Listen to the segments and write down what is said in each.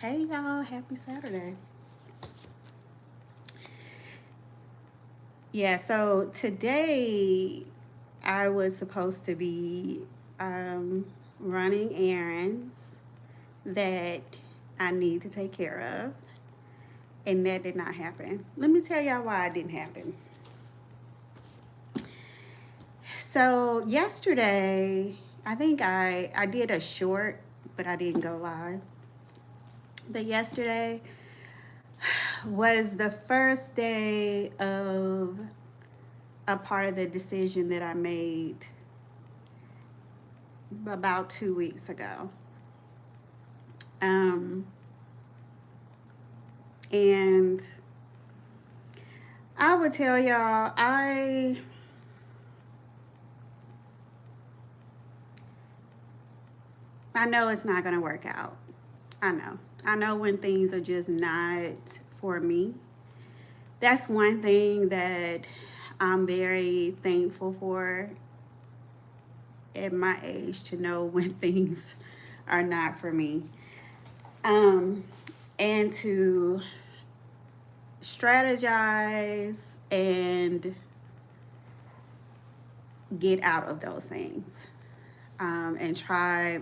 Hey y'all, happy Saturday. Yeah, so today I was supposed to be um, running errands that I need to take care of, and that did not happen. Let me tell y'all why it didn't happen. So yesterday, I think I did a short, but I didn't go live. But yesterday was the first day of a part of the decision that I made about 2 weeks ago. Um, and I would tell y'all, I know it's not gonna work out. I know. I know when things are just not for me. That's one thing that I'm very thankful for at my age to know when things are not for me. Um, and to strategize and get out of those things and try.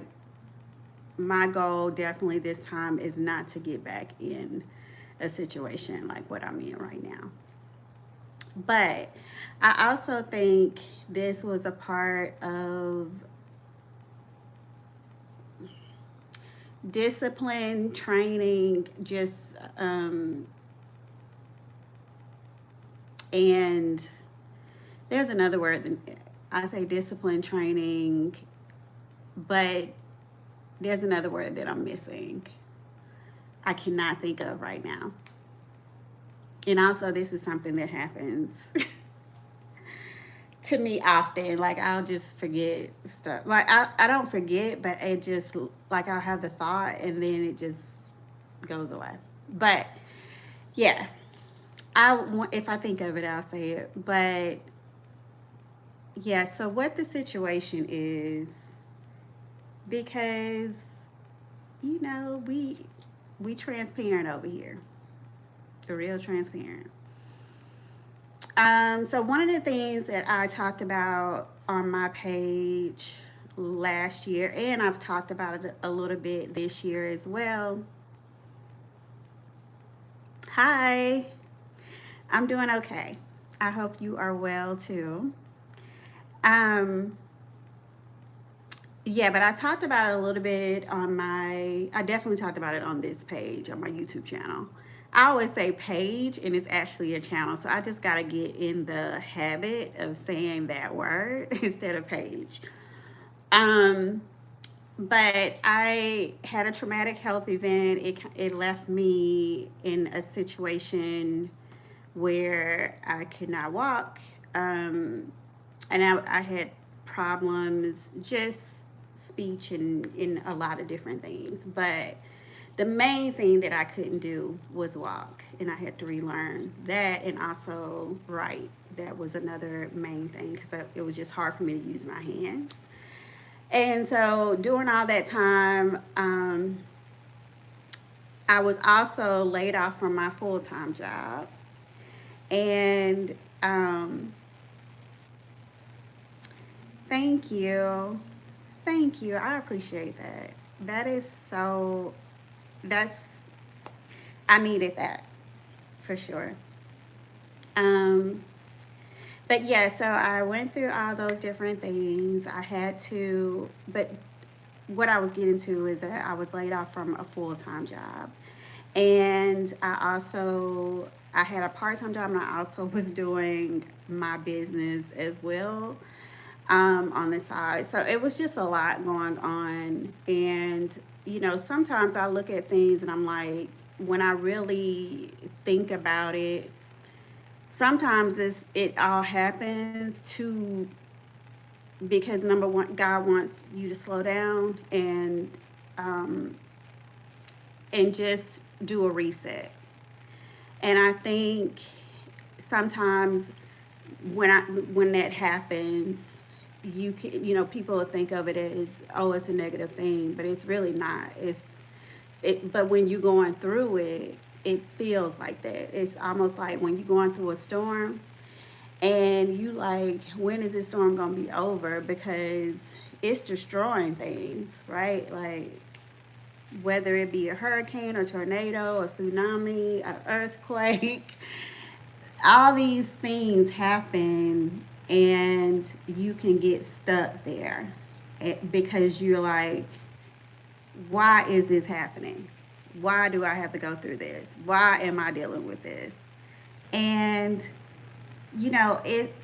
My goal definitely this time is not to get back in a situation like what I'm in right now. But I also think this was a part of discipline, training, just and there's another word than I say discipline, training, but there's another word that I'm missing. I cannot think of right now. And also, this is something that happens to me often. Like, I'll just forget stuff. Like, I don't forget, but it just, like, I'll have the thought and then it just goes away. But yeah, if I think of it, I'll say it. But yeah, so what the situation is, because, we transparent over here, the real transparent. So one of the things that I talked about on my page last year, and I've talked about it a little bit this year as well. Hi, I'm doing okay. I hope you are well too. Um, yeah, but I talked about it a little bit on I definitely talked about it on this page on my YouTube channel. I always say page and it's actually a channel. So I just got to get in the habit of saying that word instead of page. Um, but I had a traumatic health event. It left me in a situation where I could not walk. And I had problems, just speech and in a lot of different things. But the main thing that I couldn't do was walk, and I had to relearn that, and also write. That was another main thing because it was just hard for me to use my hands. And so during all that time, I was also laid off from my full time job. And thank you. Thank you. I appreciate that. That is so, that's, I needed that for sure. Um, but yeah, so I went through all those different things. I had to, but what I was getting to is that I was laid off from a full time job. And I had a part time job and I also was doing my business as well on the side. So it was just a lot going on. And, sometimes I look at things and I'm like, when I really think about it, sometimes it all happens to because number one, God wants you to slow down um, and just do a reset. And I think sometimes when that happens, people think of it as, oh, it's a negative thing, but it's really not. But when you're going through it, it feels like that. It's almost like when you're going through a storm and you like, when is this storm gonna be over? Because it's destroying things, right? Like whether it be a hurricane or tornado or tsunami or earthquake, all these things happen and you can get stuck there because you're like, why is this happening? Why do I have to go through this? Why am I dealing with this? And it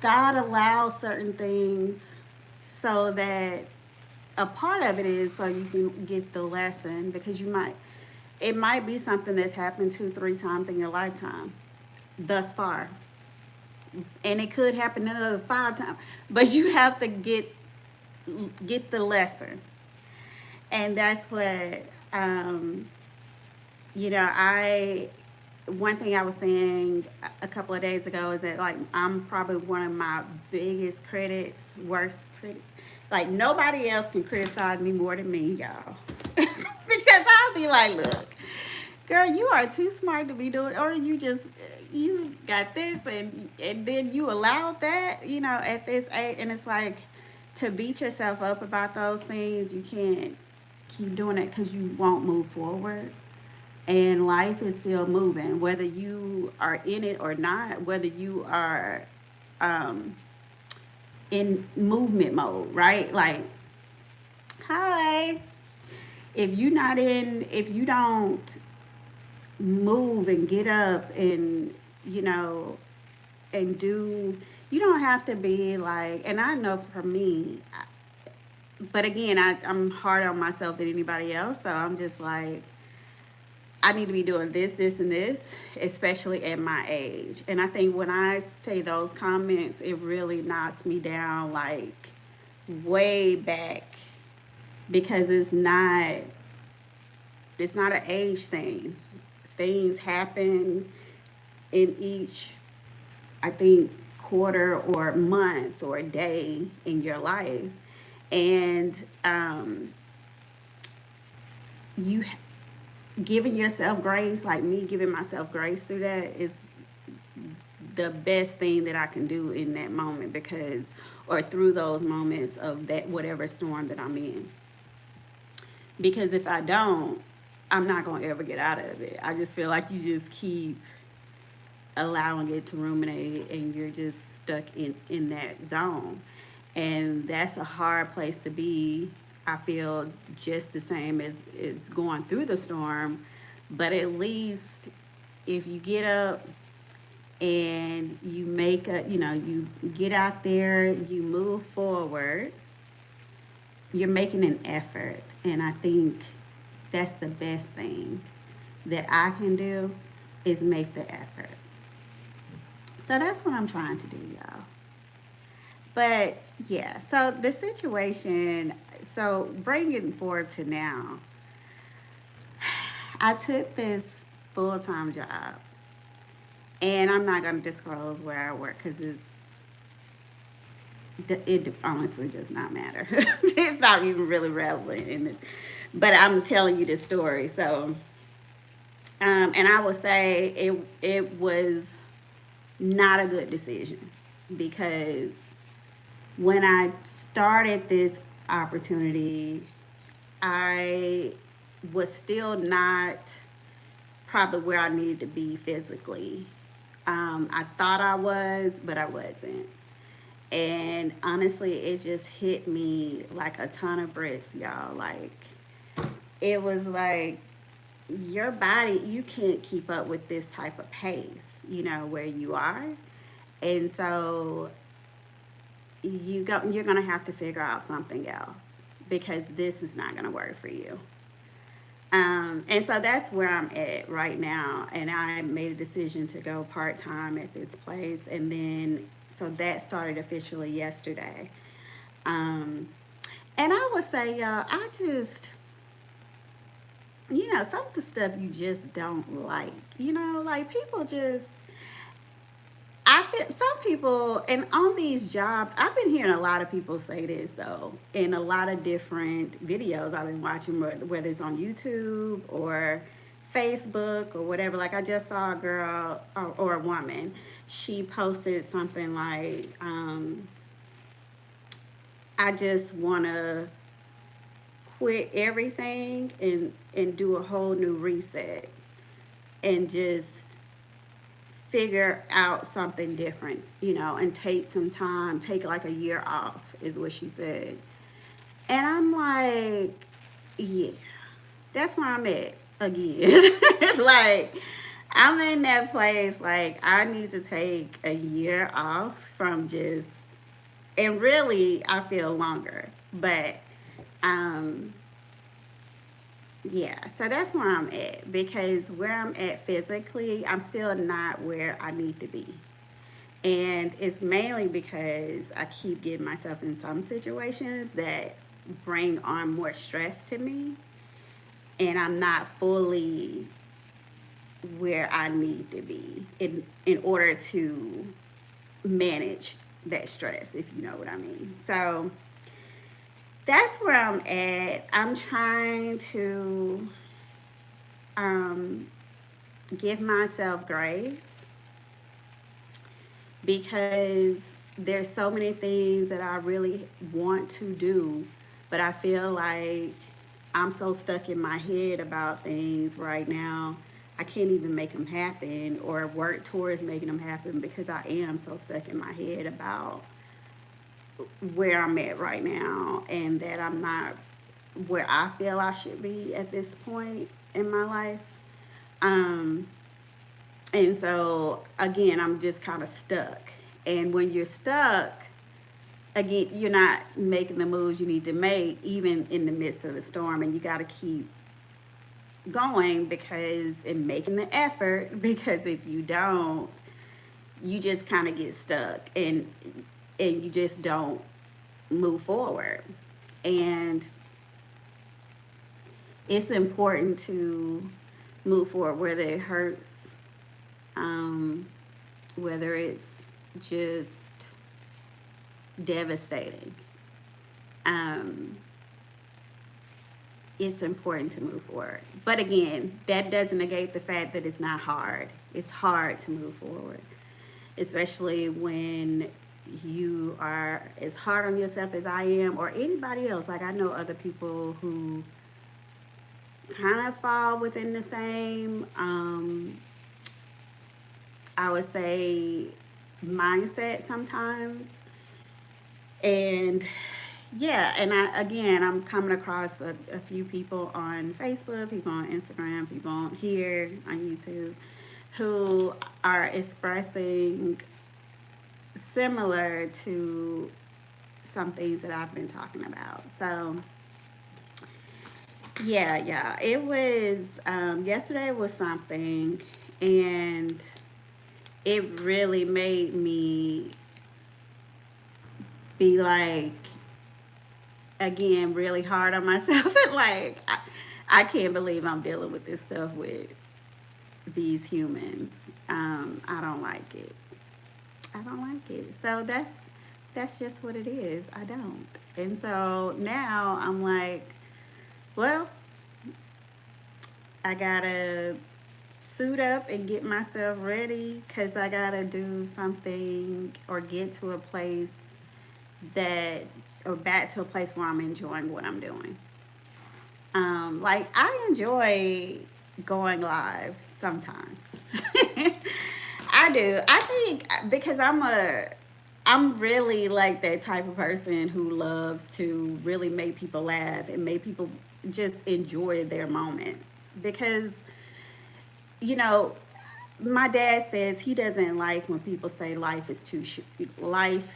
God allows certain things so that a part of it is so you can get the lesson because it might be something that's happened 2 3 times in your lifetime thus far, and it could happen another 5 times, but you have to get the lesson. And that's what um, I one thing I was saying a couple of days ago is that like I'm probably one of my biggest critics, worst critics. Like nobody else can criticize me more than me, y'all. Because I'll be like, look, girl, you are too smart to be doing, or you got this, and then you allowed that, at this age, and it's like to beat yourself up about those things, you can't keep doing it because you won't move forward. And life is still moving, whether you are in it or not, whether you are um, in movement mode, right? Like, hi. If you don't move and get up and, you know, and do, you don't have to be like, and I know for me, but again, I'm harder on myself than anybody else. So I'm just like, I need to be doing this, this, and this, especially at my age. And I think when I say those comments, it really knocks me down like way back because it's not an age thing. Things happen in each, I think, quarter or month or day in your life. And you giving yourself grace, like me giving myself grace through that, is the best thing that I can do in that moment because, or through those moments of that whatever storm that I'm in. Because if I don't, I'm not going to ever get out of it. I just feel like you just keep allowing it to ruminate and you're just stuck in that zone. And that's a hard place to be. I feel just the same as it's going through the storm, but at least if you get up and you you get out there, you move forward, you're making an effort. And I think that's the best thing that I can do is make the effort. So that's what I'm trying to do, y'all. But yeah, so the situation, so bringing it forward to now, I took this full time job, and I'm not going to disclose where I work because it honestly does not matter. It's not even really relevant in this, but I'm telling you this story. So, and I would say it was not a good decision because when I started this opportunity, I was still not probably where I needed to be physically. I thought I was, but I wasn't. And honestly, it just hit me like a ton of bricks, y'all. Like, it was like your body, you can't keep up with this type of pace, where you are. And so you're gonna have to figure out something else because this is not gonna work for you. And so that's where I'm at right now. And I made a decision to go part time at this place, and then so that started officially yesterday. Um, and I would say, y'all, some of the stuff you just don't like. Like people just, I some people, and on these jobs, I've been hearing a lot of people say this though, in a lot of different videos I've been watching, whether it's on YouTube or Facebook or whatever. Like I just saw a girl or a woman, she posted something like, I just want to quit everything and do a whole new reset and just figure out something different, and take some time, take like a year off, is what she said. And I'm like, yeah, that's where I'm at again. Like, I'm in that place, like, I need to take a year off from just, and really, I feel longer, but, um, yeah, so that's where I'm at because where I'm at physically, I'm still not where I need to be. And it's mainly because I keep getting myself in some situations that bring on more stress to me, and I'm not fully where I need to be in order to manage that stress, if you know what I mean. So that's where I'm at. I'm trying to um, give myself grace because there's so many things that I really want to do, but I feel like I'm so stuck in my head about things right now. I can't even make them happen or work towards making them happen because I am so stuck in my head about where I'm at right now and that I'm not where I feel I should be at this point in my life. Um, and so, again, I'm just kind of stuck. And when you're stuck, again, you're not making the moves you need to make, even in the midst of the storm. And you got to keep going because and making the effort because if you don't, you just kind of get stuck and you just don't move forward. And it's important to move forward whether it hurts, um, whether it's just devastating. Um, it's important to move forward. But again, that doesn't negate the fact that it's not hard. It's hard to move forward, especially when you are as hard on yourself as I am or anybody else. Like I know other people who kind of fall within the same, I would say, mindset sometimes. And yeah, and I'm coming across a few people on Facebook, people on Instagram, people on here on YouTube who are expressing similar to some things that I've been talking about. So yeah, it was yesterday was something, and it really made me be like again really hard on myself and like I can't believe I'm dealing with this stuff with these humans. I don't like it. I don't like it. So that's just what it is. I don't. And so now I'm like, well, I gotta suit up and get myself ready because I gotta do something or get to a place that or back to a place where I'm enjoying what I'm doing. Like I enjoy going live sometimes. I do. I think because I'm really like that type of person who loves to really make people laugh and make people just enjoy their moments because you know my dad says he doesn't like when people say life is life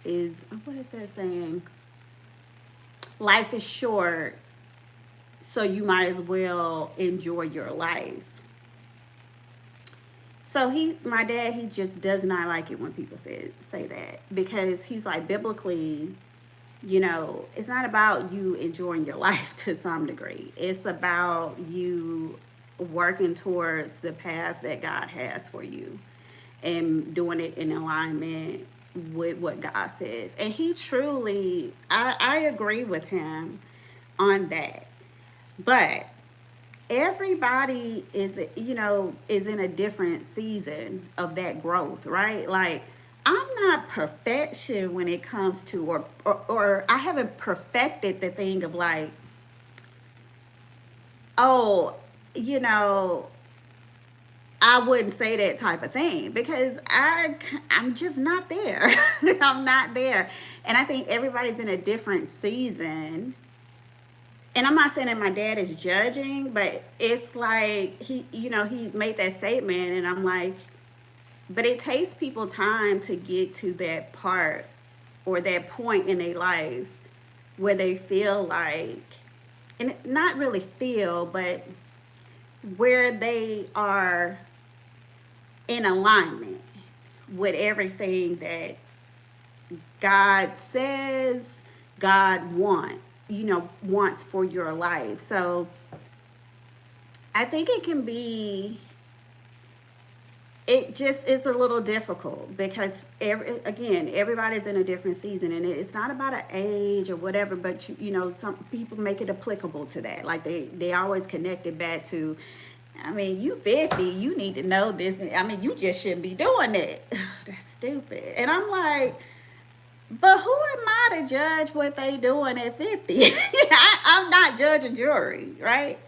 is what is that saying? Life is short, so you might as well enjoy your life. So my dad, he just does not like it when people say that because he's like biblically, it's not about you enjoying your life to some degree. It's about you working towards the path that God has for you. and doing it in alignment with what God says. And he truly, I agree with him on that. But everybody is, is in a different season of that growth, right? Like, I'm not perfection when it comes to, or I haven't perfected the thing of like, oh, you know, I wouldn't say that type of thing because I'm just not there. I'm not there. And I think everybody's in a different season. And I'm not saying that my dad is judging, but it's like he made that statement and I'm like, but it takes people time to get to that part or that point in their life where they feel like, and not really feel, but where they are in alignment with everything that God says, God wants for your life. So I think it can be, it just is a little difficult because everybody's in a different season and it's not about an age or whatever, but some people make it applicable to that. Like they always connect it back to, I mean, you 50, you need to know this. I mean, you just shouldn't be doing that. That's stupid. And I'm like, but who am I to judge what they doing at 50? I'm not judging jewelry, right?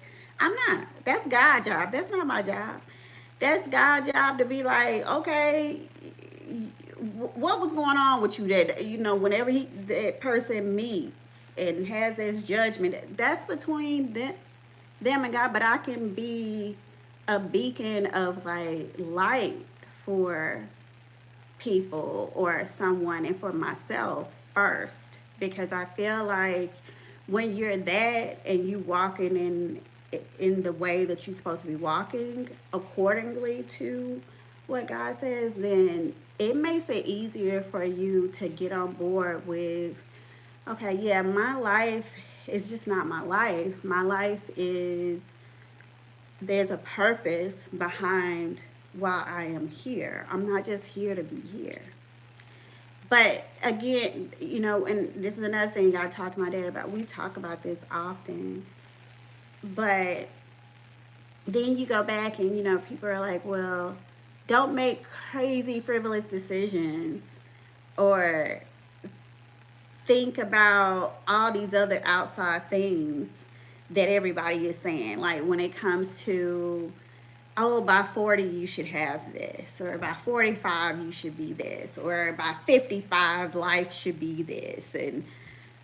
I'm not. That's God's job. That's not my job. That's God's job to be like, okay, what was going on with you that, whenever that person meets and has this judgment, that's between them and God, but I can be a beacon of like light for people or someone and for myself first because I feel like when you're that and you walking in the way that you're supposed to be walking accordingly to what God says, then it makes it easier for you to get on board with, okay, yeah, my life is just not my life. My life is, there's a purpose behind why I am here. I'm not just here to be here. But again, and this is another thing I talk to my dad about. We talk about this often. But then you go back and, people are like, well, don't make crazy, frivolous decisions or think about all these other outside things that everybody is saying. Like when it comes to, oh, by 40 you should have this, or by 45 you should be this, or by 55 life should be this. And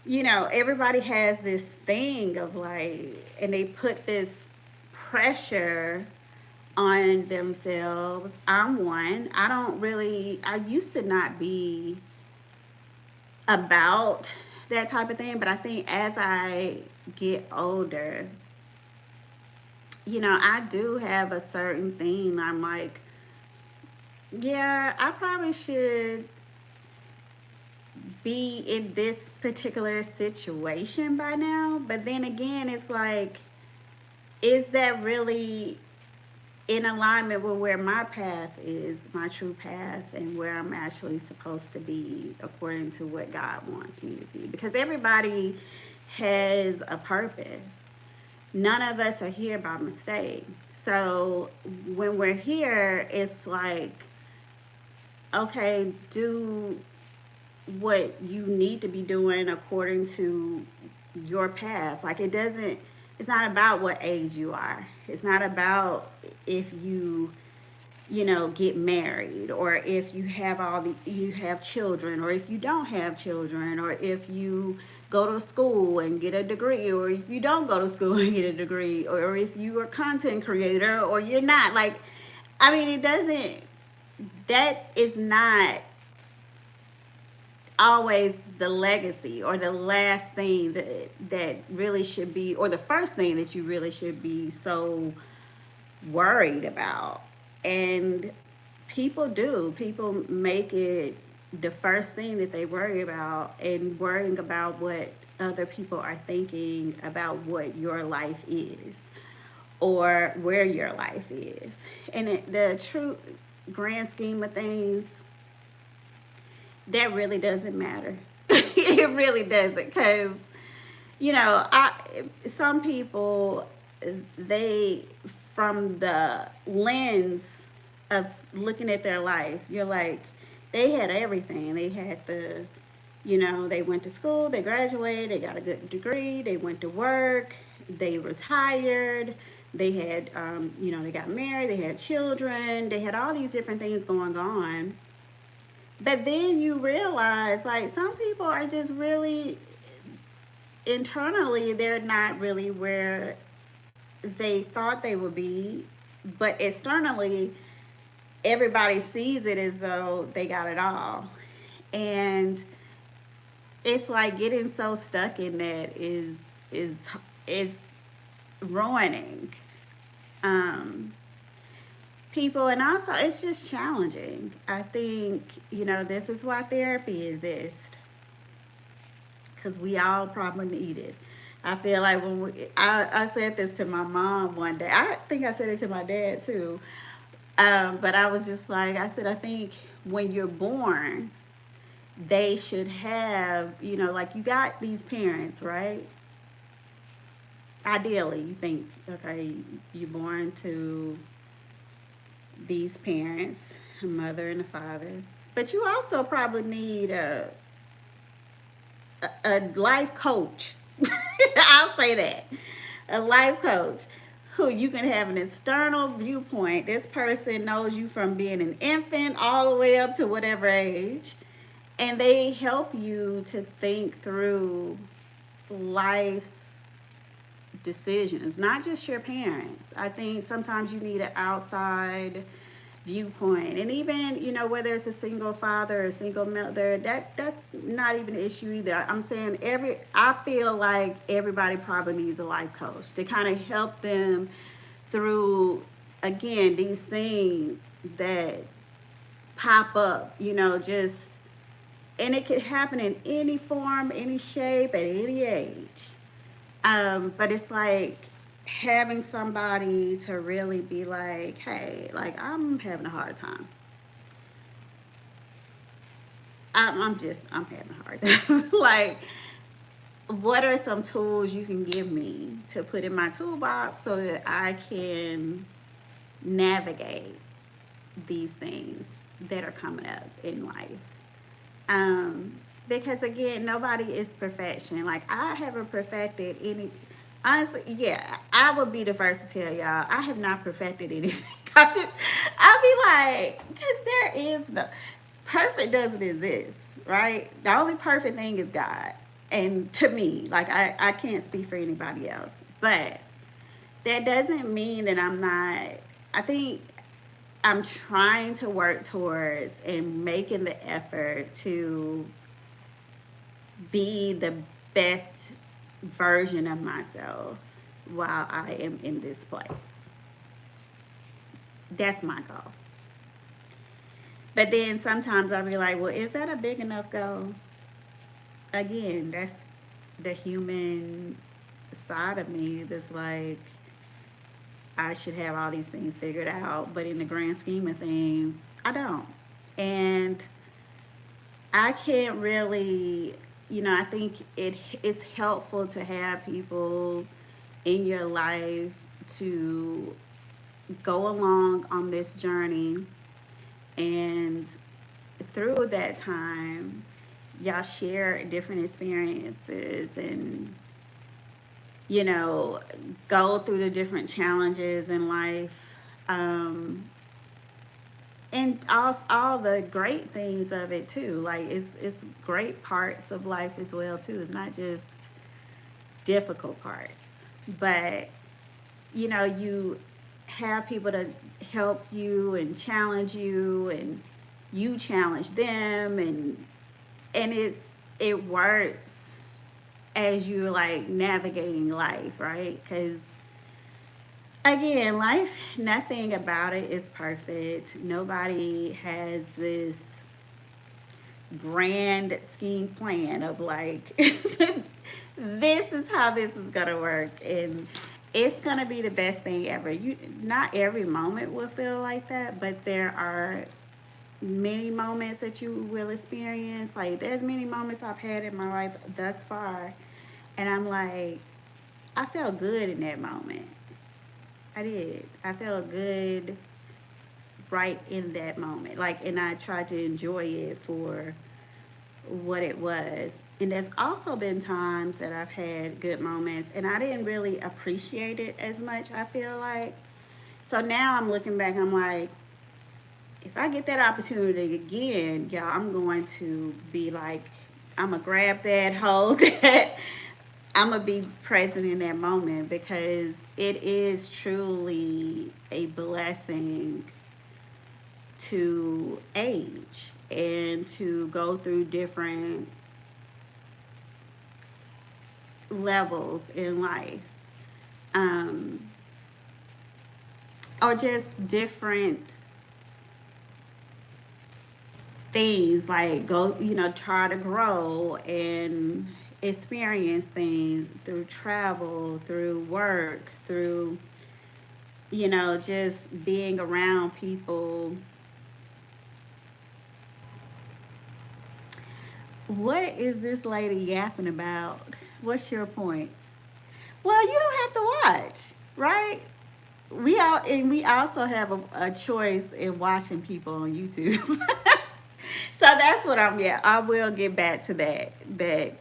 everybody has this thing of like, and they put this pressure on themselves. I'm one. I used to not be about that type of thing, but I think as I get older, I do have a certain thing. I'm like, yeah, I probably should be in this particular situation by now. But then again, it's like, is that really in alignment with where my path is, my true path, and where I'm actually supposed to be according to what God wants me to be? Because everybody has a purpose. None of us are here by mistake. So when we're here, it's like, okay, do what you need to be doing according to your path. Like it's not about what age you are. It's not about if you get married, or if you have children, or if you don't have children, or if you go to school and get a degree, or if you don't go to school and get a degree, or if you are a content creator or you're not. Like, I mean, that is not always the legacy or the last thing that really should be, or the first thing that you really should be so worried about. And people make it the first thing that they worry about, and worrying about what other people are thinking about what your life is or where your life is. And the truth, grand scheme of things, that really doesn't matter. It really doesn't, because I some people, they, from the lens of looking at their life, you're like, they had everything. They had they went to school, they graduated, they got a good degree, they went to work, they retired, they had, they got married, they had children, they had all these different things going on. But then you realize, like, some people are just really, internally, they're not really where they thought they would be, but externally, everybody sees it as though they got it all. And it's like getting so stuck in that is is ruining um, people, and also it's just challenging. I think this is why therapy exists, because we all probably need it. I feel like I said this to my mom one day. I think I said it to my dad too. But I was just like, I said, I think when you're born, they should have, like, you got these parents, right? Ideally, you think, okay, you're born to these parents, a mother and a father. But you also probably need a life coach. I'll say that. A life coach who you can have an external viewpoint. This person knows you from being an infant all the way up to whatever age, and they help you to think through life's decisions, not just your parents. I think sometimes you need an outside viewpoint, and even whether it's a single father or a single mother, that's not even an issue either. I'm saying I feel like everybody probably needs a life coach to kind of help them through, again, these things that pop up, just, and it could happen in any form, any shape, at any age. But it's like having somebody to really be like, hey, like, I'm having a hard time. I'm having a hard time. Like, what are some tools you can give me to put in my toolbox so that I can navigate these things that are coming up in life? Because again, nobody is perfection. Like, I haven't perfected any. Honestly, yeah, I would be the first to tell y'all I have not perfected anything. I'll be like, because there is no perfect, doesn't exist, right? The only perfect thing is God, and to me, like, I can't speak for anybody else, but that doesn't mean that I'm not. I think I'm trying to work towards and making the effort to be the best version of myself while I am in this place. That's my goal. But then sometimes I'll be like, well, is that a big enough goal? Again, that's the human side of me that's like, I should have all these things figured out, but in the grand scheme of things, I don't. And I can't really, I think it is helpful to have people in your life to go along on this journey, and through that time, y'all share different experiences, and you know, go through the different challenges in life, and all the great things of it too. Like, it's great parts of life as well too. It's not just difficult parts, but you have people to help you and challenge you, and you challenge them, and it works as you're like navigating life, right? Because again, life, nothing about it is perfect. Nobody has this grand scheme plan of like, this is how this is gonna work, and it's gonna be the best thing ever. You not every moment will feel like that, but there are many moments that you will experience. Like there's many moments I've had in my life thus far, and I'm like, I felt good in that moment. I did. I felt good right in that moment. Like, and I tried to enjoy it for what it was. And there's also been times that I've had good moments and I didn't really appreciate it as much, I feel like. So now I'm looking back, I'm like, if I get that opportunity again, y'all, I'm going to be like, I'm going to grab that, hold that. I'm going to be present in that moment because it is truly a blessing to age and to go through different levels in life, um, or just different things, like go, try to grow and experience things through travel, through work, through, just being around people. What is this lady yapping about? What's your point? Well, you don't have to watch, right? We also have a choice in watching people on YouTube. So that's what I'm. Yeah, I will get back to that. That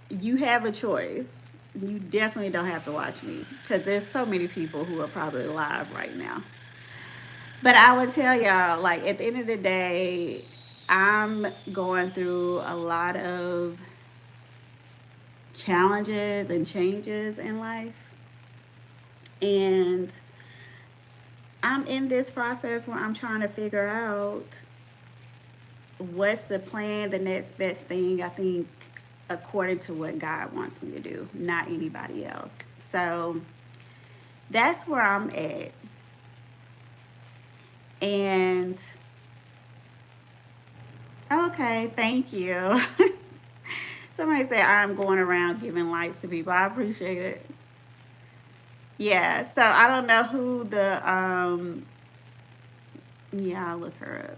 you have a choice. You definitely don't have to watch me because there's so many people who are probably live right now. But I would tell y'all, like at the end of the day, I'm going through a lot of challenges and changes in life, and I'm in this process where I'm trying to figure out what's the plan, the next best thing, I think, according to what God wants me to do, not anybody else. So that's where I'm at. And okay, thank you. Somebody said I'm going around giving likes to people. I appreciate it. Yeah, so I don't know who the yeah, I'll look her up.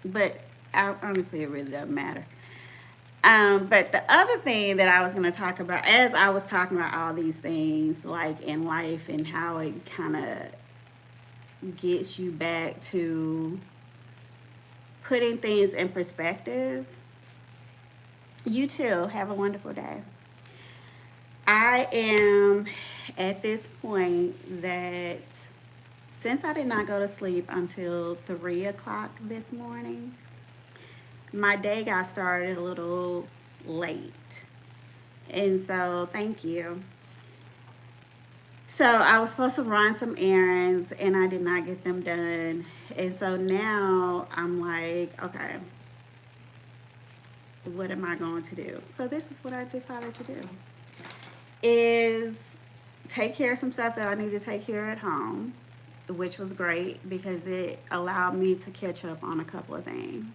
But honestly, it really doesn't matter. But the other thing that I was going to talk about, as I was talking about all these things, like in life and how it kind of gets you back to putting things in perspective, you too have a wonderful day. I am at this point that since I did not go to sleep until 3 o'clock this morning, my day got started a little late. And so, thank you. So, I was supposed to run some errands and I did not get them done. And so now I'm like, okay, what am I going to do? So, this is what I decided to do is take care of some stuff that I need to take care of at home, which was great because it allowed me to catch up on a couple of things.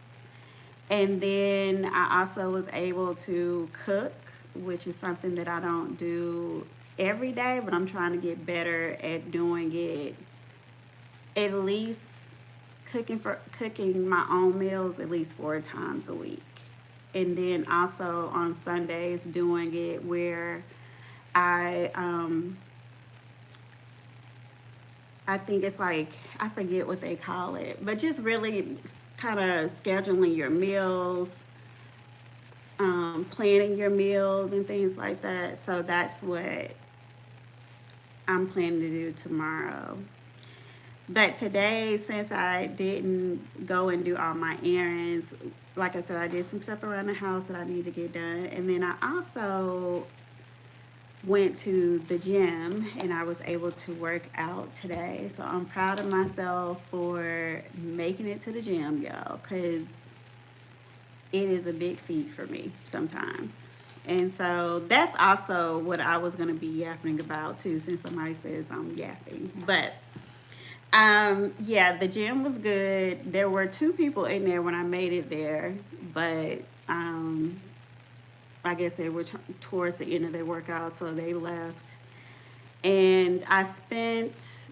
And then I also was able to cook, which is something that I don't do every day, but I'm trying to get better at doing it, at least cooking my own meals at least 4 times a week. And then also on Sundays doing it where I I think it's like I forget what they call it, but just really kind of scheduling your meals, planning your meals and things like that. So that's what I'm planning to do tomorrow. But today, since I didn't go and do all my errands, like I said, I did some stuff around the house that I need to get done. And then I also went to the gym and I was able to work out today. So I'm proud of myself for making it to the gym, y'all, because it is a big feat for me sometimes. And so that's also what I was going to be yapping about too, since somebody says I'm yapping. But yeah, the gym was good. There were 2 people in there when I made it there, but I guess they were towards the end of their workout, so they left. And I spent,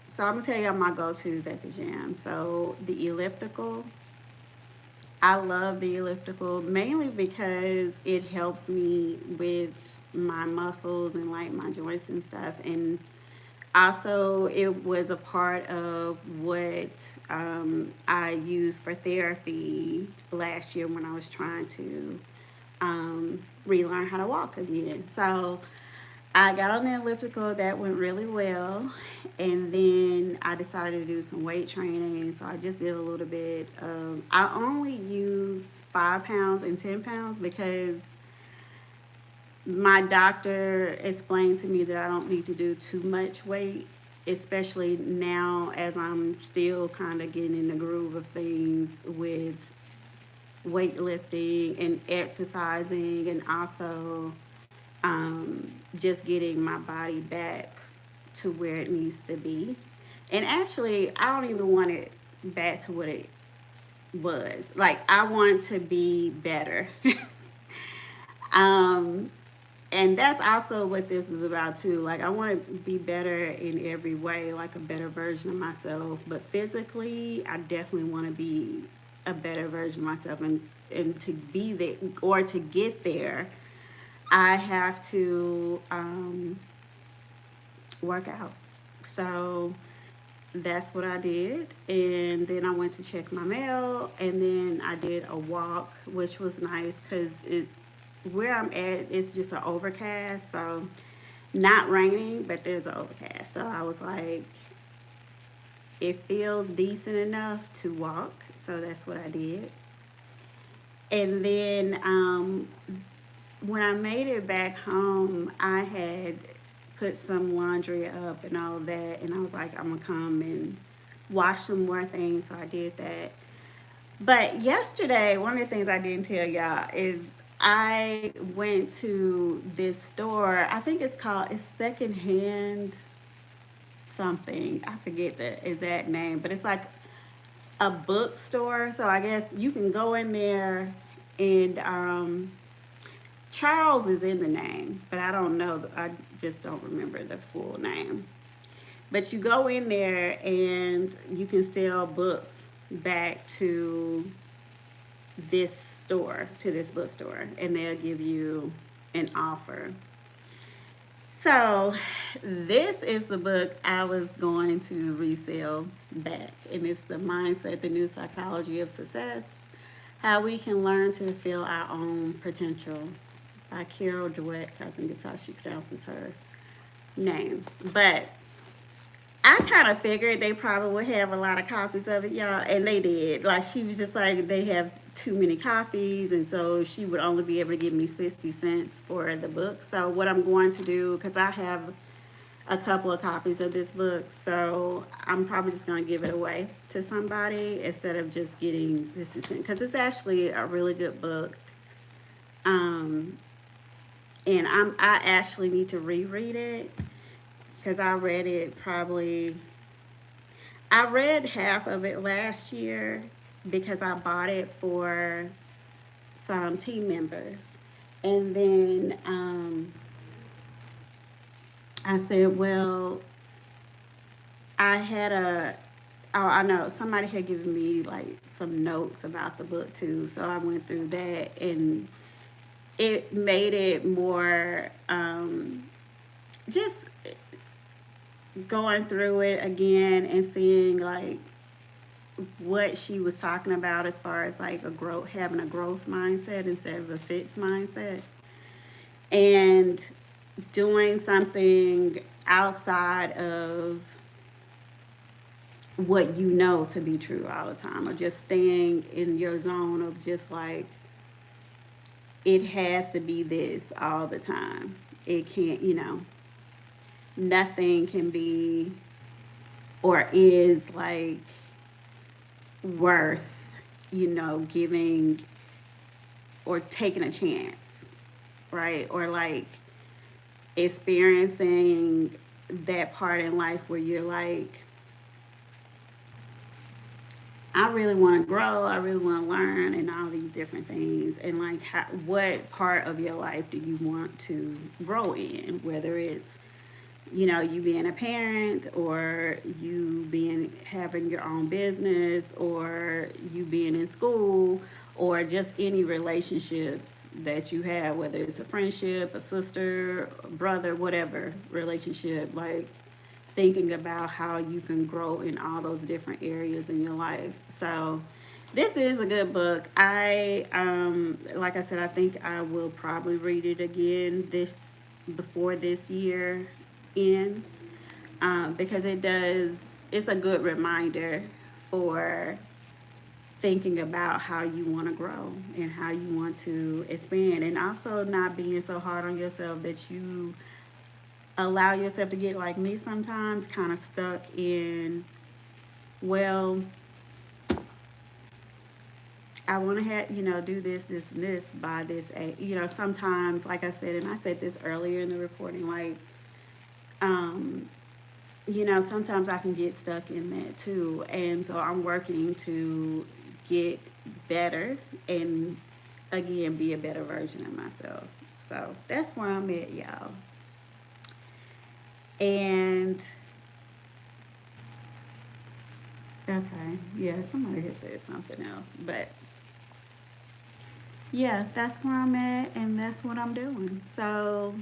so I'm gonna tell y'all my go-tos at the gym. So the elliptical, I love the elliptical mainly because it helps me with my muscles and like my joints and stuff. And also, it was a part of what I used for therapy last year when I was trying to relearn how to walk again. So I got on the elliptical, that went really well. And then I decided to do some weight training. So I just did a little bit. I only use 5 pounds and 10 pounds because my doctor explained to me that I don't need to do too much weight, especially now as I'm still kind of getting in the groove of things with weightlifting and exercising, and also just getting my body back to where it needs to be. And actually, I don't even want it back to what it was. Like, I want to be better. um, and that's also what this is about too. Like, I want to be better in every way, like a better version of myself. But physically, I definitely want to be a better version of myself. And to be there, or to get there, I have to work out. So that's what I did. And then I went to check my mail, and then I did a walk, which was nice because it where I'm at, it's just an overcast. So not raining, but there's an overcast. So I was like, it feels decent enough to walk. So that's what I did. And then when I made it back home, I had put some laundry up and all of that. And I was like, I'm going to come and wash some more things. So I did that. But yesterday, one of the things I didn't tell y'all is I went to this store. I think it's secondhand something. I forget the exact name, but it's like a bookstore. So I guess you can go in there, and Charles is in the name, but I don't know. I just don't remember the full name. But you go in there and you can sell books back to this bookstore, and they'll give you an offer. So, this is the book I was going to resell back, and it's The Mindset, The New Psychology of Success, How We Can Learn to Fulfill Our Own Potential by Carol Dweck. I think it's how she pronounces her name. But I kind of figured they probably would have a lot of copies of it, y'all, and they did. Like, she was just like, they have too many copies, and so she would only be able to give me 60 cents for the book. So, what I'm going to do, because I have a couple of copies of this book, so I'm probably just going to give it away to somebody instead of just getting 60 cents, because it's actually a really good book. Um, and I actually need to reread it because I read it probably I read half of it last year because I bought it for some team members. And then I said, well, I had oh, I know, somebody had given me like some notes about the book too. So I went through that, and it made it more just going through it again and seeing like what she was talking about as far as like a growth, having a growth mindset instead of a fixed mindset, and doing something outside of what you know to be true all the time, or just staying in your zone of just like, it has to be this all the time. It can't, nothing can be or is like worth, giving or taking a chance, right? Or like experiencing that part in life where you're like, I really want to grow, I really want to learn, and all these different things. And like, what part of your life do you want to grow in? Whether it's you being a parent, or you being having your own business, or you being in school, or just any relationships that you have, whether it's a friendship, a sister, a brother, whatever relationship, like thinking about how you can grow in all those different areas in your life. So this is a good book. Like I said, I think I will probably read it again this before this year ends, because it's a good reminder for thinking about how you want to grow and how you want to expand, and also not being so hard on yourself that you allow yourself to get, like me sometimes, kind of stuck in, well, I want to have, do this, this, and this by this age. Sometimes, like I said, and I said this earlier in the recording, like, um, sometimes I can get stuck in that too. And so I'm working to get better and, again, be a better version of myself. So that's where I'm at, y'all. And, okay, yeah, somebody has said something else. But yeah, that's where I'm at, and that's what I'm doing. So,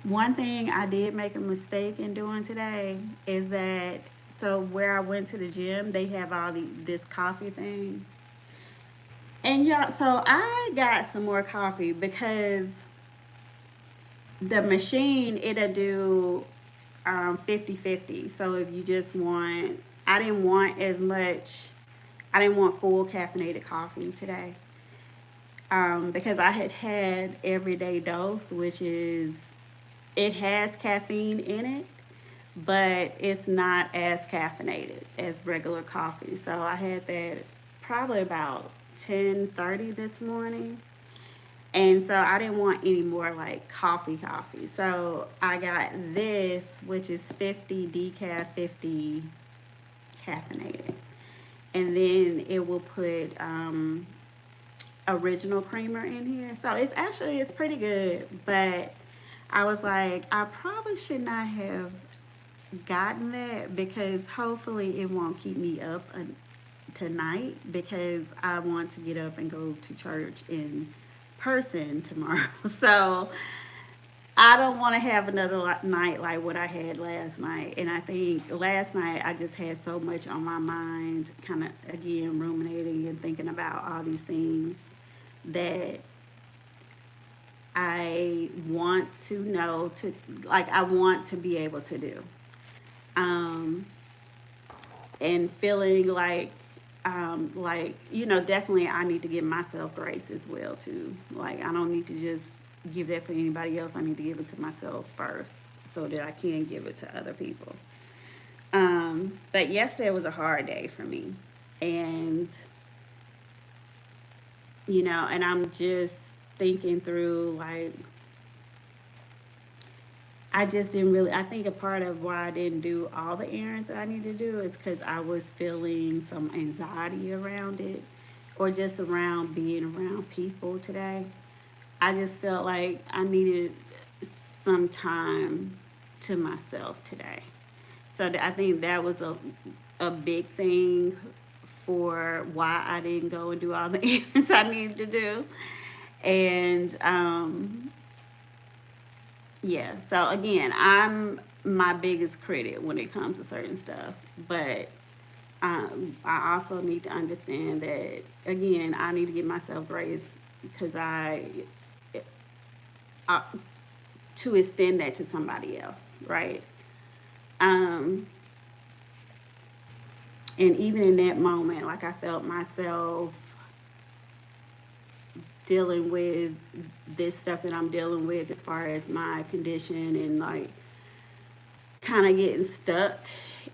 one thing I did make a mistake in doing today is that, so where I went to the gym, they have this coffee thing. And y'all, so I got some more coffee because the machine, it'll do 50/50. So if you just want, I didn't want as much, I didn't want full caffeinated coffee today, because I had everyday dose, which is, it has caffeine in it, but it's not as caffeinated as regular coffee. So I had that probably about 10:30 this morning. And so I didn't want any more like coffee. So I got this, which is 50 decaf, 50 caffeinated. And then it will put original creamer in here. So it's pretty good, but I was like, I probably should not have gotten that, because hopefully it won't keep me up tonight, because I want to get up and go to church in person tomorrow. So I don't want to have another night like what I had last night. And I think last night I just had so much on my mind, kind of, again, ruminating and thinking about all these things that I want to know, to, like, I want to be able to do. Um, and feeling like, definitely I need to give myself grace as well too. Like, I don't need to just give that for anybody else. I need to give it to myself first so that I can give it to other people. But yesterday was a hard day for me. And, and I'm just thinking through, like, I just didn't really, I think a part of why I didn't do all the errands that I need to do is because I was feeling some anxiety around it, or just around being around people today. I just felt like I needed some time to myself today. So I think that was a big thing for why I didn't go and do all the errands I needed to do. And yeah, so again, I'm my biggest critic when it comes to certain stuff, but I also need to understand that, again, I need to give myself grace, because I to extend that to somebody else, right? Um, and even in that moment, like, I felt myself dealing with this stuff that I'm dealing with as far as my condition, and like kind of getting stuck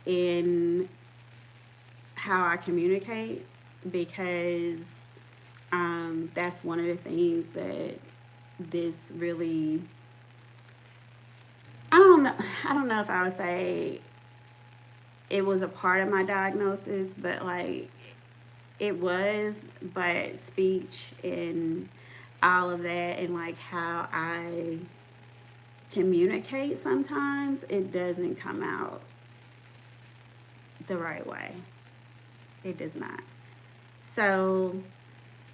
in how I communicate, because that's one of the things that this really, I don't know, I don't know if I would say it was a part of my diagnosis, but like, it was, but speech and all of that, and like how I communicate, sometimes it doesn't come out the right way. It does not. So,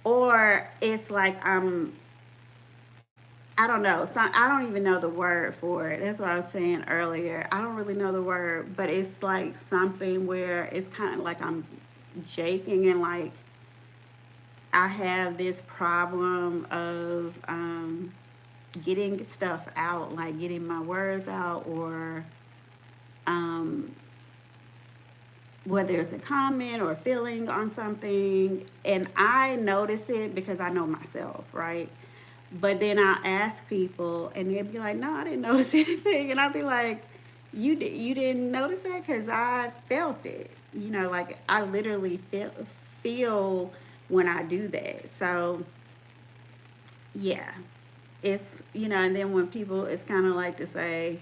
or it's like I don't know. So I don't even know the word for it. That's what I was saying earlier. I don't really know the word, but it's like something where it's kind of like I'm jaking, and like I have this problem of getting stuff out, like getting my words out, or um, whether it's a comment or a feeling on something. And I notice it because I know myself, right? But then I'll ask people, and they'll be like, "No, I didn't notice anything," and I'll be like, You didn't notice that because I felt it. You know, like I literally feel when I do that. So yeah, it's and then when people, it's kind of like to say,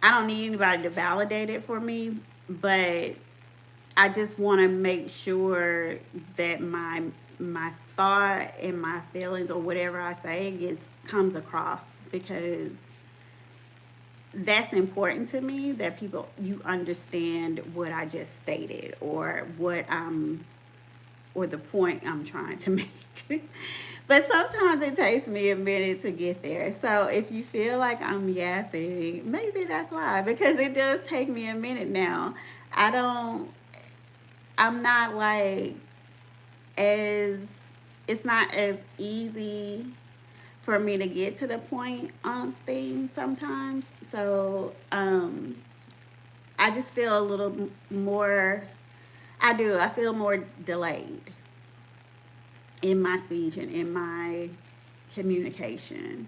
I don't need anybody to validate it for me, but I just want to make sure that my thought and my feelings or whatever I say comes across, because that's important to me, that people, you understand what I just stated, or what or the point I'm trying to make. But sometimes it takes me a minute to get there. So if you feel like I'm yapping, maybe that's why, because it does take me a minute now. I don't I'm not like as it's not as easy for me to get to the point on things sometimes. So I just feel a little more. I do. I feel more delayed in my speech and in my communication.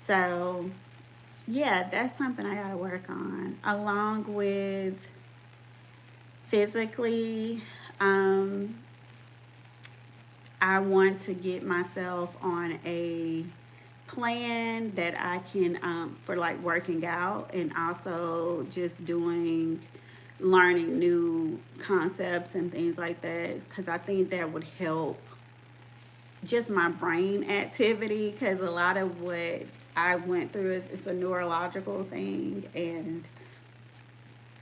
So yeah, that's something I gotta work on, along with physically. Um, I want to get myself on a plan that I can, for like working out, and also just learning new concepts and things like that, because I think that would help just my brain activity, because a lot of what I went through is it's a neurological thing, and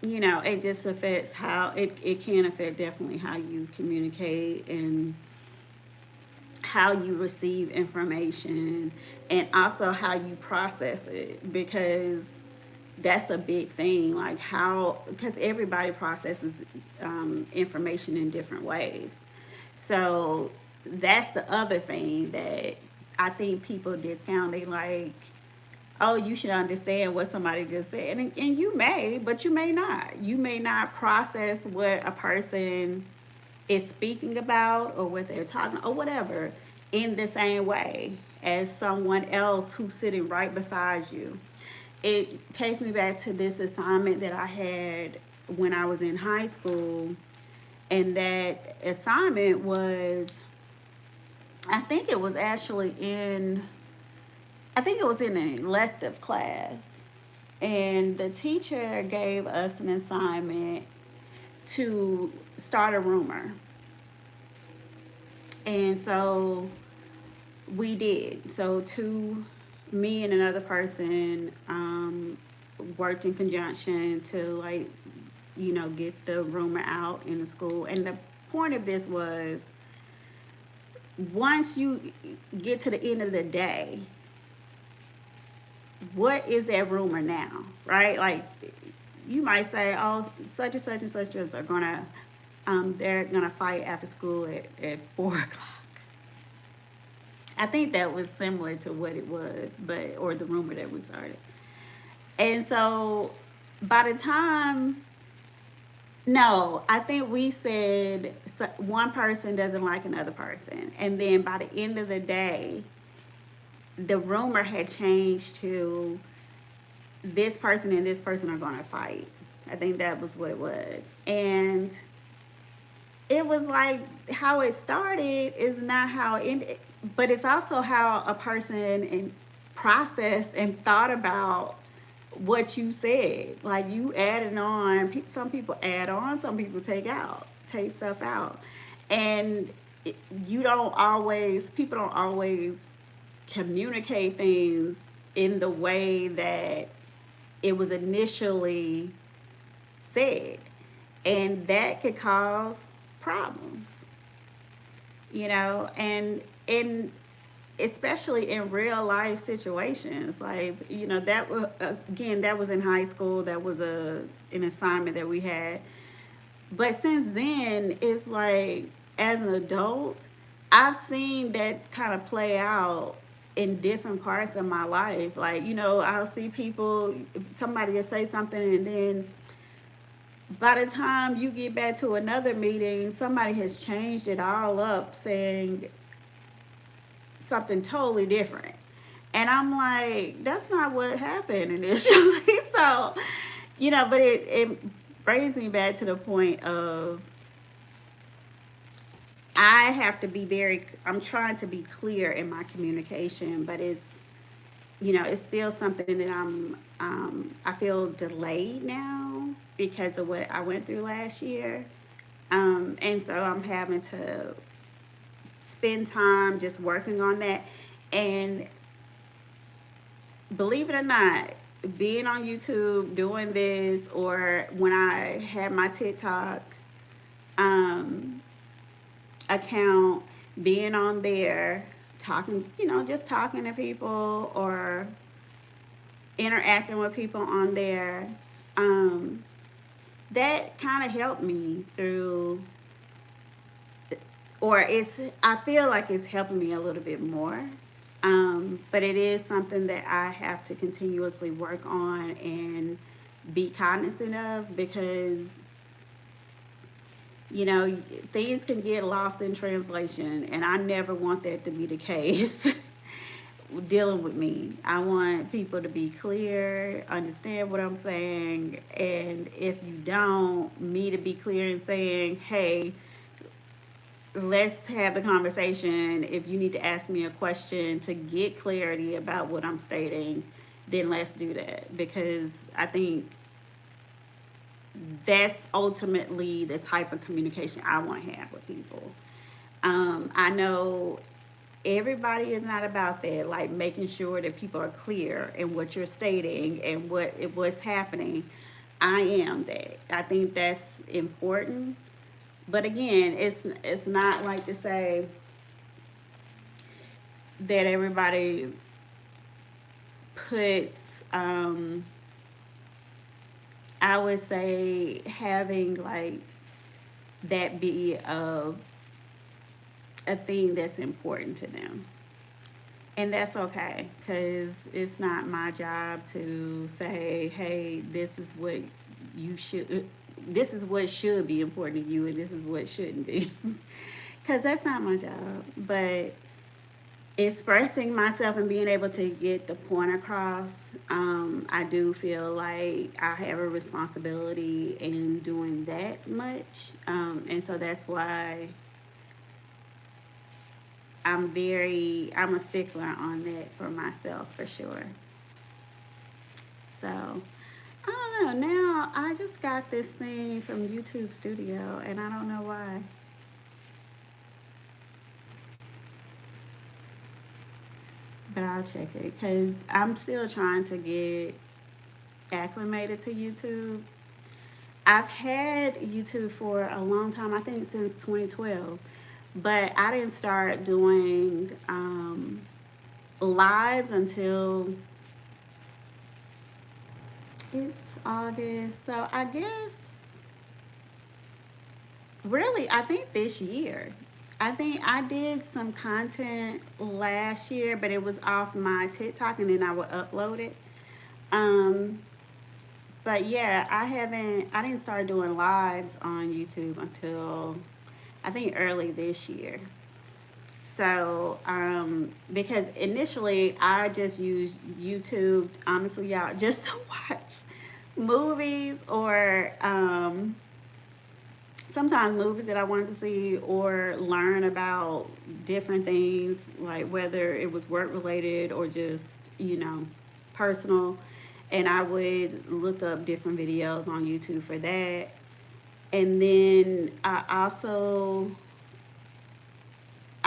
it just affects how it can affect definitely how you communicate and how you receive information, and also how you process it, because that's a big thing, like how, because everybody processes information in different ways. So that's the other thing that I think people discount. They like, oh, you should understand what somebody just said, and you may, but you may not process what a person is speaking about, or what they're talking, or whatever, in the same way as someone else who's sitting right beside you. It takes me back to this assignment that I had when I was in high school, and that assignment was, I think it was actually in, I think it was in an elective class, and the teacher gave us an assignment to start a rumor. And so we did. So me and another person worked in conjunction to, like, get the rumor out in the school. And the point of this was, once you get to the end of the day, what is that rumor now, right? Like, you might say, oh, such and such and such are gonna, they're gonna fight after school at 4 o'clock. I think that was similar to what it was, but, or the rumor that we started. And so by the time, no, I think we said, one person doesn't like another person. And then by the end of the day, the rumor had changed to, this person and this person are going to fight. I think that was what it was. And it was like, how it started is not how it ended, but it's also how a person processed and thought about what you said. Like, you added on. Some people add on. Some people take stuff out, and you don't always. People don't always communicate things in the way that it was initially said. And that could cause problems, and especially in real life situations. Like, that was, again, that was in high school. That was an assignment that we had. But since then, it's like, as an adult, I've seen that kind of play out in different parts of my life. Like, I'll see people, somebody will say something, and then by the time you get back to another meeting, somebody has changed it all up, saying something totally different. And I'm like, that's not what happened initially. So, but it brings me back to the point of, I have to be I'm trying to be clear in my communication, but it's still something that I feel delayed now because of what I went through last year. And so I'm having to spend time just working on that. And believe it or not, being on YouTube, doing this, or when I had my TikTok um, account, being on there, talking, just talking to people or interacting with people on there, um, that kind of helped me through, or I feel like it's helping me a little bit more. But it is something that I have to continuously work on and be cognizant of, because things can get lost in translation, and I never want that to be the case. Dealing with me, I want people to be clear, understand what I'm saying, and if you don't, me to be clear in saying, hey, let's have the conversation. If you need to ask me a question to get clarity about what I'm stating, then let's do that, because I think that's ultimately the type of communication I want to have with people. I know everybody is not about that, like making sure that people are clear in what you're stating and what's happening. I am that. I think that's important. But again, it's not like to say that everybody puts, I would say, having like that be a thing that's important to them. And that's okay, because it's not my job to say, hey, you should this is what should be important to you, and this is what shouldn't be. Because that's not my job. But expressing myself and being able to get the point across, I do feel like I have a responsibility in doing that much. And so that's why I'm a stickler on that for myself, for sure. So I don't know. Now I just got this thing from YouTube Studio, and I don't know why. But I'll check it, because I'm still trying to get acclimated to YouTube. I've had YouTube for a long time, I think since 2012, but I didn't start doing lives until it's August. So I guess, really, I think this year. I think I did some content last year, but it was off my TikTok, and then I would upload it. Um, but yeah, I didn't start doing lives on YouTube until I think early this year. So, because initially I just used YouTube, honestly, y'all, just to watch movies, or sometimes movies that I wanted to see, or learn about different things, like whether it was work related or just, personal. And I would look up different videos on YouTube for that. And then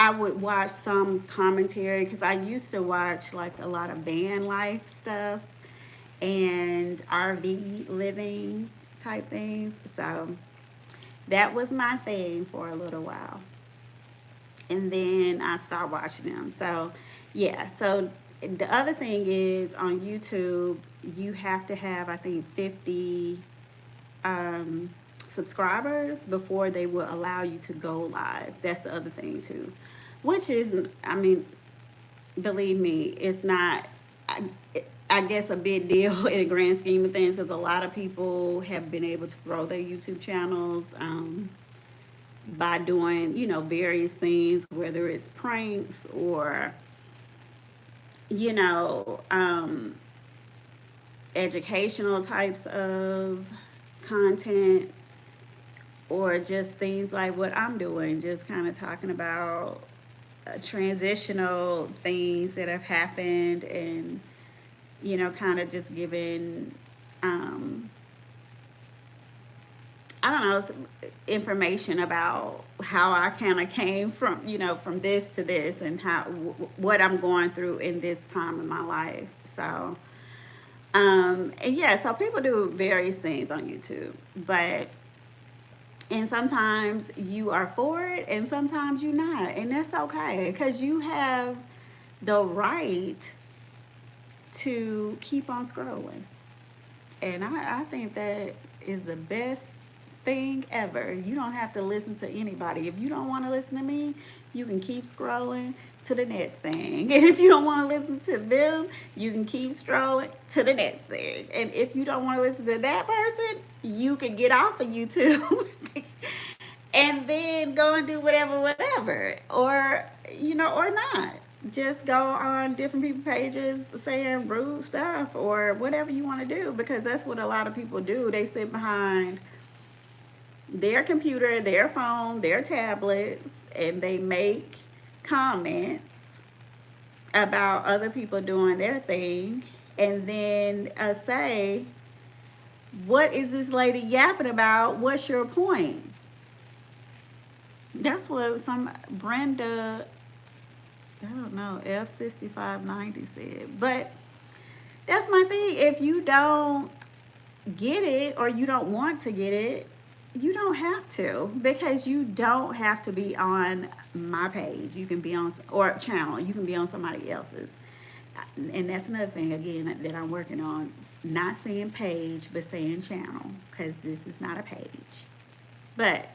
I would watch some commentary because I used to watch like a lot of van life stuff and RV living type things. So that was my thing for a little while. And then I stopped watching them. So, yeah. So the other thing is on YouTube, you have to have, I think, 50 subscribers before they will allow you to go live. That's the other thing, too. Which is, I mean, believe me, it's not, I, I guess, a big deal in the grand scheme of things because a lot of people have been able to grow their YouTube channels. By doing, various things, whether it's pranks or, you know, educational types of content or just things like what I'm doing, just kind of talking about transitional things that have happened and, kind of just giving um, I don't know, information about how I kind of came from, from this to this and what I'm going through in this time of my life. So, and yeah, so people do various things on YouTube, and sometimes you are for it and sometimes you're not. And that's okay because you have the right to keep on scrolling. And I think that is the best thing ever. You don't have to listen to anybody. If you don't want to listen to me, you can keep scrolling to the next thing. And if you don't want to listen to them, you can keep scrolling to the next thing. And if you don't want to listen to that person, you can get off of YouTube and then go and do whatever. Or, or not. Just go on different people pages saying rude stuff or whatever you want to do because that's what a lot of people do. They sit behind their computer, their phone, their tablets, and they make comments about other people doing their thing and then say, what is this lady yapping about? What's your point? That's what some Brenda, I don't know, F6590 said. But that's my thing. If you don't get it or you don't want to get it, you don't have to because you don't have to be on my page. You can be on or channel. You can be on somebody else's. And that's another thing again that I'm working on. Not saying page, but saying channel because this is not a page. But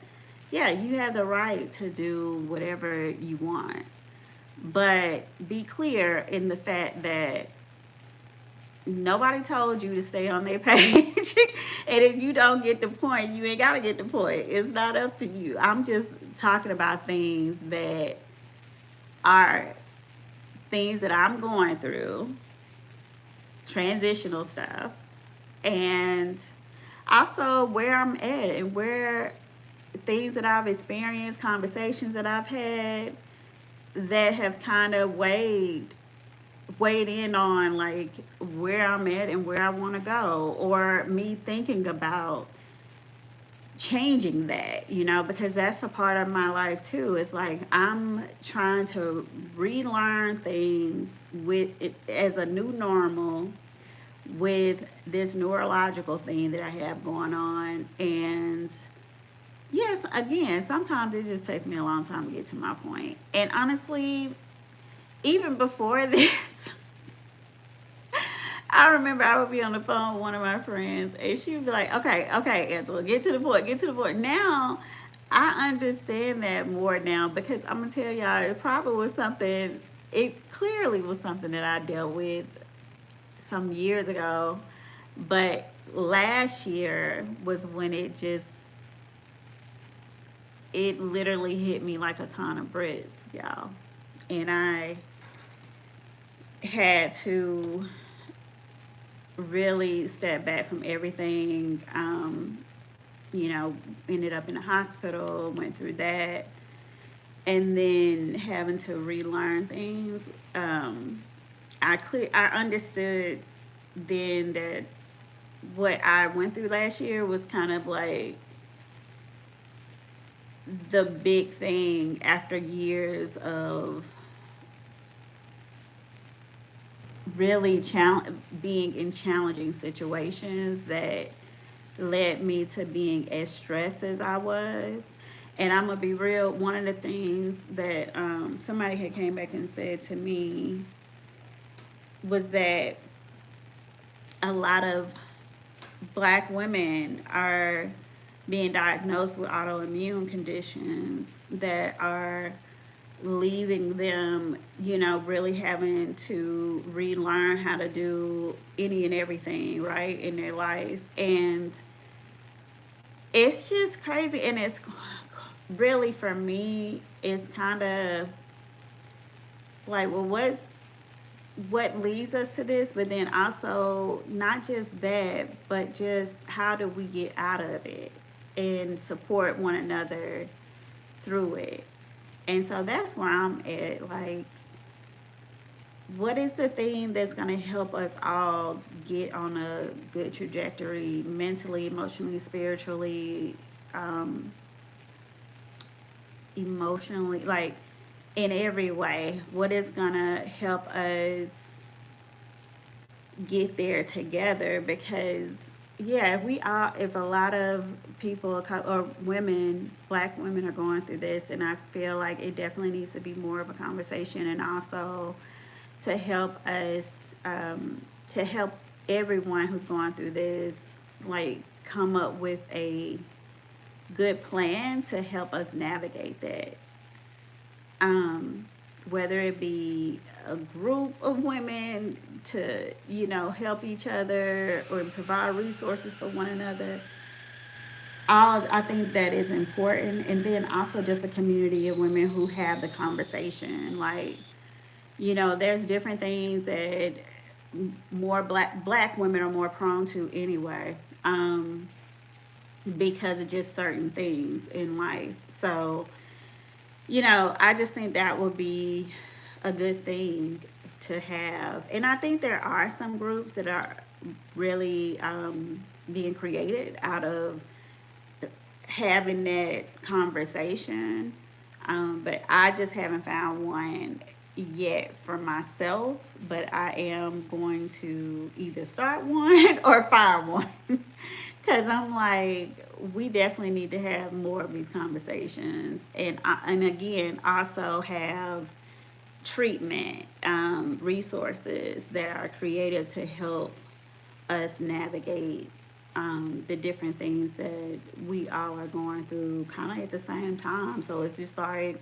yeah, you have the right to do whatever you want. But be clear in the fact that nobody told you to stay on their page. And if you don't get the point, you ain't got to get the point. It's not up to you. I'm just talking about things that are things that I'm going through, transitional stuff, and also where I'm at and where things that I've experienced, conversations that I've had that have kind of weighed in on like where I'm at and where I want to go, or me thinking about changing that, because that's a part of my life too. It's like I'm trying to relearn things with it as a new normal with this neurological thing that I have going on. And yes, again, sometimes it just takes me a long time to get to my point. And honestly, even before this, I remember I would be on the phone with one of my friends and she would be like, okay, Angela, get to the point, get to the point. Now, I understand that more now because I'm going to tell y'all, it clearly was something that I dealt with some years ago. But last year was when it literally hit me like a ton of bricks, y'all. And I had to really step back from everything. Ended up in the hospital, went through that, and then having to relearn things. I understood then that what I went through last year was kind of like the big thing after years of really being in challenging situations that led me to being as stressed as I was. And I'm gonna be real. One of the things that somebody had came back and said to me was that a lot of black women are being diagnosed with autoimmune conditions that are leaving them, really having to relearn how to do any and everything, right, in their life. And it's just crazy. And it's really, for me, it's kind of like, well, what leads us to this, but then also not just that, but just how do we get out of it and support one another through it. And so that's where I'm at. Like, what is the thing that's going to help us all get on a good trajectory mentally, emotionally, spiritually, um, emotionally, like in every way? What is going to help us get there together? Because yeah, if a lot of people or women, black women, are going through this, and I feel like it definitely needs to be more of a conversation, and also to help us, to help everyone who's going through this, like, come up with a good plan to help us navigate that. um, Whether it be a group of women to, help each other or provide resources for one another. All I think that is important, and then also just a community of women who have the conversation. Like, there's different things that more black women are more prone to anyway, because of just certain things in life. So, I just think that would be a good thing to have. And I think there are some groups that are really being created out of having that conversation. But I just haven't found one yet for myself. But I am going to either start one or find one. Because I'm like, we definitely need to have more of these conversations. And again, also have treatment resources that are created to help us navigate the different things that we all are going through kind of at the same time. So it's just like,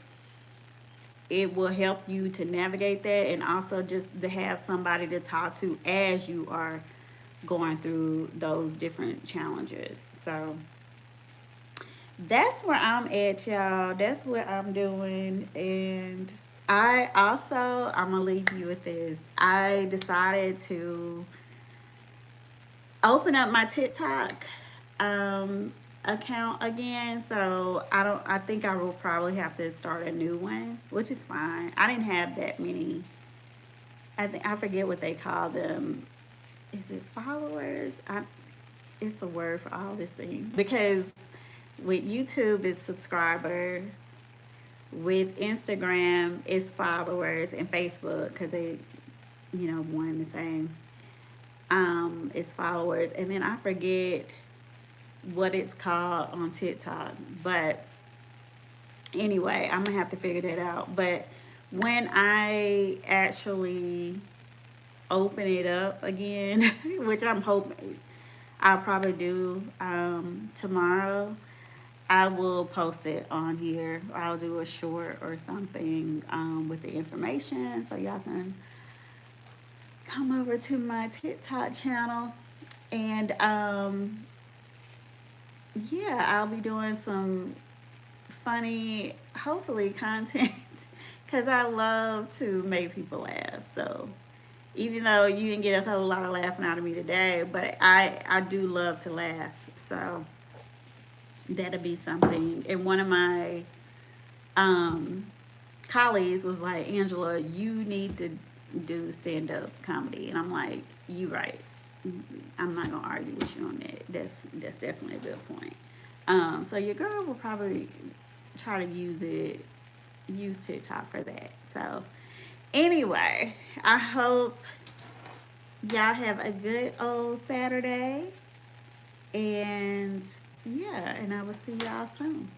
it will help you to navigate that, and also just to have somebody to talk to as you are going through those different challenges. So that's where I'm at, y'all. That's what I'm doing. And I'm gonna leave you with this. I decided to open up my TikTok account again. So I think I will probably have to start a new one, which is fine. I didn't have that many. I forget what they call them. Is it followers? It's a word for all these things, because with YouTube it's subscribers, with Instagram it's followers, and Facebook, because they, one and the same. It's followers, and then I forget what it's called on TikTok. But anyway, I'm gonna have to figure that out. But when I actually open it up again, which I'm hoping I'll probably do tomorrow, I will post it on here. I'll do a short or something with the information, so y'all can come over to my TikTok channel. And yeah, I'll be doing some funny, hopefully, content because I love to make people laugh. So even though you didn't get a whole lot of laughing out of me today, but I do love to laugh. So that'll be something. And one of my um, colleagues was like, Angela, you need to do stand up comedy. And I'm like, you right. I'm not gonna argue with you on that. That's definitely a good point. So your girl will probably try to use TikTok for that. So anyway, I hope y'all have a good old Saturday. And yeah, and I will see y'all soon.